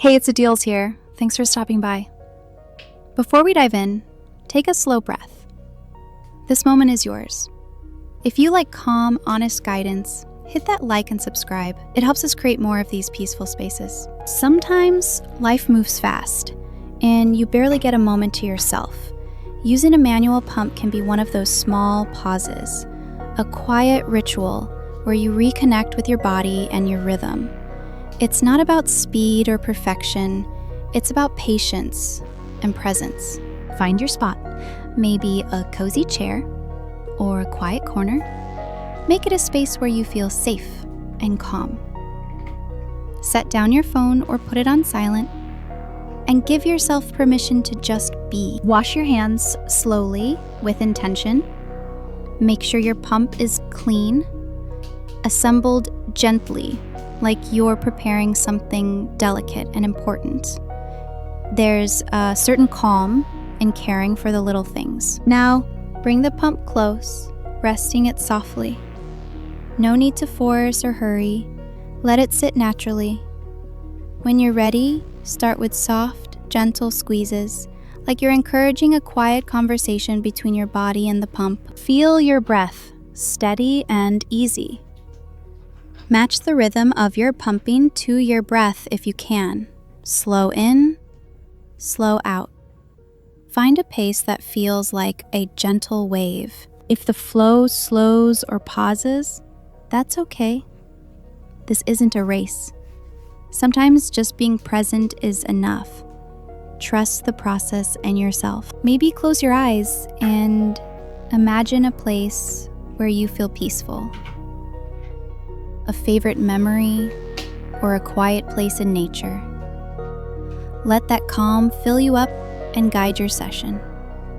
Hey, it's Adells here. Thanks for stopping by. Before we dive in, take a slow breath. This moment is yours. If you like calm, honest guidance, hit that like and subscribe. It helps us create more of these peaceful spaces. Sometimes life moves fast, and you barely get a moment to yourself. Using a manual pump can be one of those small pauses, a quiet ritual where you reconnect with your body and your rhythm. It's not about speed or perfection, it's about patience and presence. Find your spot, maybe a cozy chair or a quiet corner. Make it a space where you feel safe and calm. Set down your phone or put it on silent and give yourself permission to just be. Wash your hands slowly with intention. Make sure your pump is clean, assembled gently, like you're preparing something delicate and important. There's a certain calm in caring for the little things. Now, bring the pump close, resting it softly. No need to force or hurry. Let it sit naturally. When you're ready, start with soft, gentle squeezes, like you're encouraging a quiet conversation between your body and the pump. Feel your breath, steady and easy. Match the rhythm of your pumping to your breath if you can. Slow in, slow out. Find a pace that feels like a gentle wave. If the flow slows or pauses, that's okay. This isn't a race. Sometimes just being present is enough. Trust the process and yourself. Maybe close your eyes and imagine a place where you feel peaceful. A favorite memory, or a quiet place in nature. Let that calm fill you up and guide your session.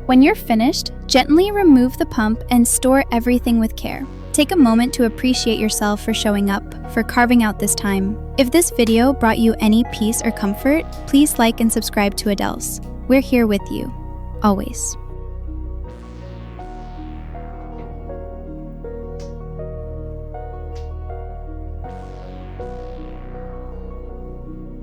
When you're finished, gently remove the pump and store everything with care. Take a moment to appreciate yourself for showing up, for carving out this time. If this video brought you any peace or comfort, please like and subscribe to Adells. We're here with you, always.